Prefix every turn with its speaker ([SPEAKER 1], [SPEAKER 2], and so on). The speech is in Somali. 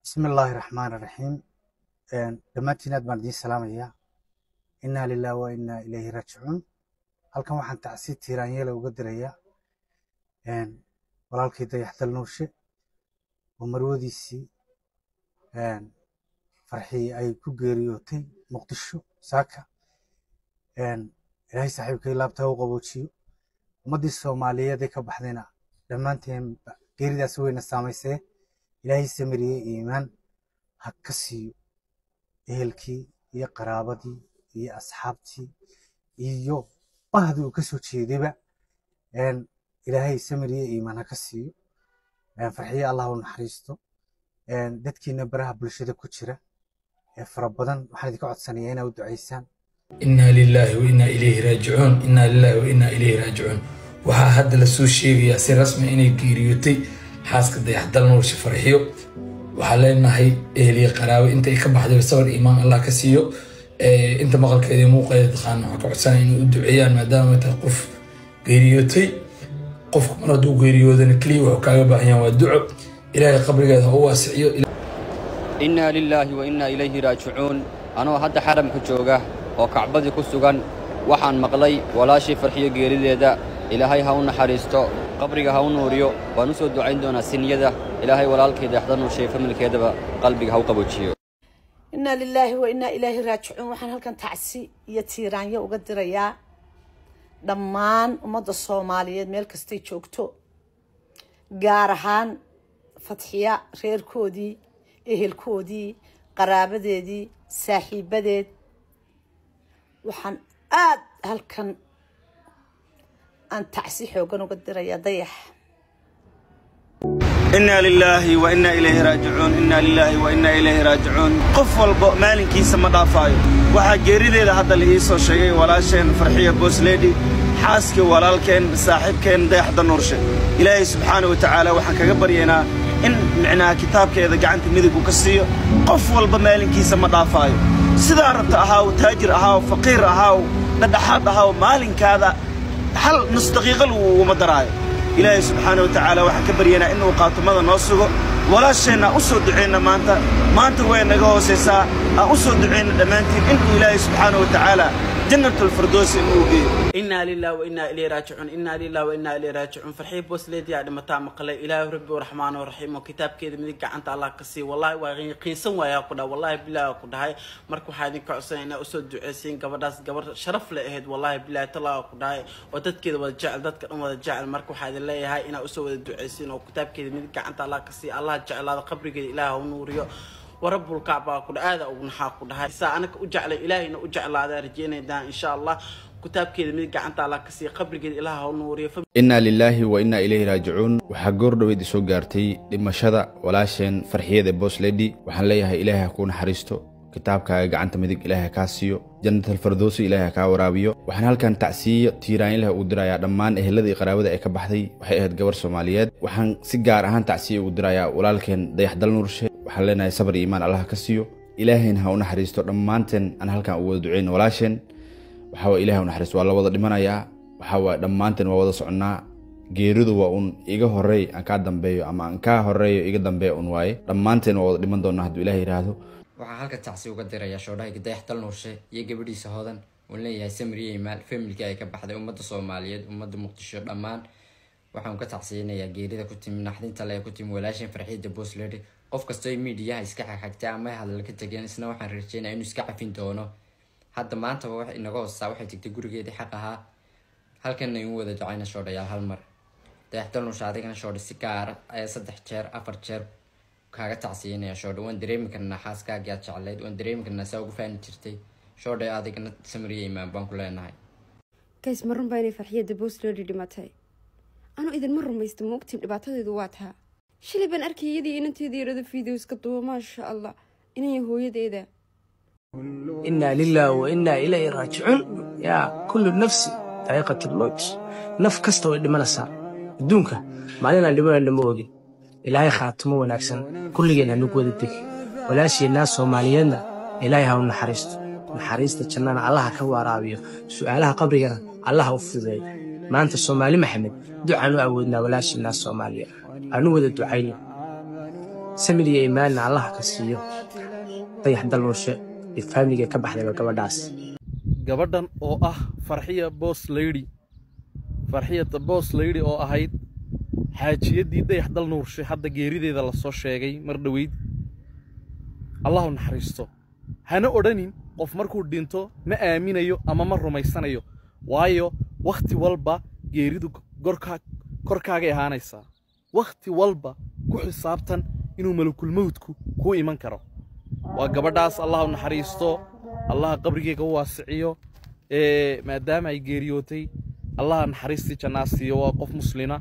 [SPEAKER 1] بسم الله الرحمن الرحيم. دمانتين aad baan idiin salaamayaa. Inna lillahi wa inna ilayhi raaji'uun. Halkan waxaan tacsiid tiiraanyada uga dirayaa walaalkay Dayaxdal Nuurshe oo marwadiisii farxii ay ku geeriyootay Muqdisho saaka. Ilaahay saaxiibkay laabta u qaboojiyo. ummadii Soomaaliyeed ee ka baxdayna dhammaanteen geeridaas weyna saamaysay. إلهي سمري إيمان هكسي إهلكي يا قرابتي يا أصحابتي يو بهذا كسر شيء دبا إن إلهي سمري إيمان هكسي فرحية الله ونحرسته إن دتكي نبرها بالشدة كتيرة فربنا وحدك عد سنين أو دعيسان.
[SPEAKER 2] إنا لله وإنا إليه راجعون. إنا لله وإنا إليه راجعون. وهذا السوشي يا سير رسمي إني كيريوتي حاسك Dayaxdal Nuurshe farxiyo waxaa leenahay eeliye qaraawe inta ay ka baxday sawir iimaan Allah ka siiyo inta maqalkeeda muuqeeda taqaan waxa ka codsanay inuu u duceeyaan maadaama ay qof geeriyootay qofku maradu geeriyoodana kaliya wuxuu kaaga baahan yahay waa duco ilaahay qabrigeeda u waasiyo.
[SPEAKER 3] inna lillahi wa inna ilayhi raaji'uun. anoo hadda xaramka jooga oo kacbadii ku sugan waxaan maqlay walaashii farxiyo geerideeda. ilaahay ha u naxariisto qabriga ha u nuuriyo waan u soo ducayn doonaa siniyada ilaahay walaalkay Dayaxdal Nuurshe familkeedaba qalbiga ha u qaboojiyo.
[SPEAKER 4] inna lillahi wa inna ilayhi raaji'uun. waxaan halkan tacsi iyo tiiraanyo uga dirayaa dhammaan ummadda Soomaaliyeed meel kastay joogto gaar ahaan Fatxiya reerkoodii ehelkoodii qaraabadeedii saaxiibadeed waxaan aad halkan أن تعسيح وقنو قدر يا ضيح.
[SPEAKER 5] إنا لله وإنا إليه راجعون. إنا لله وإنا إليه راجعون. قفل مالك يسمى ضافاي وحجري ذي هذا اللي يسوى شيء ولا شيء فرحية بوس ليدي حاسك ولا الكين بصاحب كين Dayaxdal Nuurshe إلهي سبحانه وتعالى وحكى قبرينا إن معنا كتاب كذا قعنت مذق وكسيه قفل بمالك يسمى ضافاي سدارة أهاو تاجر أهاو فقير أهاو ندحات أهاو مالك هذا حل نص دقيقة ومدراي إلهي سبحانه وتعالى وحكى برينا إنه قاتم هذا نصه ولا شيء أسود دعينا ما أنت وين نجوا سيسا أسود دعينا دمانتين إنه إلهي سبحانه وتعالى جنة الفردوس إنه إنا لله وإنا إليه راجعون. إنا لله وإنا إليه راجعون. فرحي بوس ليدي على متى مقلة إلهي ربي ورحمن ورحيم وكتاب كذا مدك عن الله قصي والله وغين قيسن ويا قدا والله بالله قدا هاي مركو حادين كعسين أسود دعسين قبر شرف لأهد والله بالله تلا قدا هاي وتد كذا وجعل ذات كأم وجعل مركو حادين لي هاي إنا أسود دعسين وكتاب كذا مدك عن الله قصي الله جعل هذا قبرك إله ونوريه ورب الكعبة قد هذا ونحاق قد هاي سأنك أجعل إلهي أجعل هذا رجينا دا إن شاء الله كتاب كذا من قعنت على كسي قبل كذا إله ونوري.
[SPEAKER 6] إنا لله وإنا إليه راجعون. وحجور دويد سو جارتي لما شذا ولاشين فرحية بوس ليدي وحنلاقيها إله يكون حريستو كتاب كعنت مدق إله كاسيو جنة الفردوس إله كاورابيو وحنا كان تعسي تيران له ودرايا دمان الذي قرابة إيك بحثي وحيد جور سوماليات وحن سجار هان تعسي ودرايا ولكن Dayaxdal Nuurshe وحلنا صبر إيمان الله كاسيو إلهنا هون حريستو دمانتن أنا هل كان أول دعين ولاشين وحاول إلهي ونحرس والله وضع لمنا يا وحاول دمانتن ووضع صعنا geeridu waa un iga horeey aan ka dambeeyo ama aan ka horeeyo iga dambeeyo un waaye dhammaanteen waa wada dhiman doonaa hadduu ilaahay yiraahdo.
[SPEAKER 7] waxaan halka tacsi uga dirayaa shoodhayga Dayaxdal Nuurshe iyo gabadhiisa hoodan oo leeyahay samriye iimaan familka ay ka baxday ummadda Soomaaliyeed ummadda Muqdisho dhammaan waxaan ka tacsiyanayaa geerida ku timi naxdinta leh ku timi walaashin farxiida boos leeyahay qof kasta oo media iska xagxagtaa ama hadal ka tageen isna waxaan rajaynayaa inuu iska cafin doono hadda maanta wax inaga hoosaa waxay tagtay gurigeedii xaq ahaa halkan ay wada ducayna shoodhayaal hal mar Dayaxdal Nuurshe adigana shoodhay si gaar ah 3 jeer 4 jeer kaaga tacsiinaya shoodhay waan dareemi karnaa xaaskaaga aad jecleed waan dareemi karnaa saa ugu fahmi jirtay shoodhay adigana samriye iimaan baan ku leenahay
[SPEAKER 8] kays marun baa inay farxiyada boos leeyahay dhimatay anu idin ma rumaysto moogtiin dhibaatadeedu waa taa shilay baan arkay iyadii inanteedii yarada videos ka duuba ma sha Allah inay hooyadeeda.
[SPEAKER 9] إنا لله وإنا إليه راجعون. يا كل نفس ذائقة الموت. نف كستو لمن صار دونك معلنا لمن الموجي إلهي خاتمه ونعكسن كل جنا نقود الدك ولا شيء الناس سومالينا إلهي هون نحرست جنان الله كوارابيو سؤالها قبرنا الله وفضي ما أنت الصومالي محمد دعاء عودنا ولا شيء الناس سوماليا أنو ود الدعاء samir iyo iimaanna allaha ka siiyo dayax dal nuurshe iyo faamiliga ka baxdayba gabadhaas
[SPEAKER 10] gabadhan oo ah farxiya boss lady farxiyada boss lady oo ahayd xaajiyadii dayax dal nuurshe hadda geerideeda la soo sheegay mar dhaweyd allahu naxariisto hana odhanin qof markuu dhinto ma aaminayo ama ma rumaysanayo waayo waqti walba geeridu korkaaga ahaanaysaa waqti walba ku xisaabtan inuu malakul mawdku ku iman karo waa gabadhaas allahu naxariisto allah qabrigeega u waasiciyo maadaama ay geeriyootay allah naxariisti jannaasiyo waa qof muslima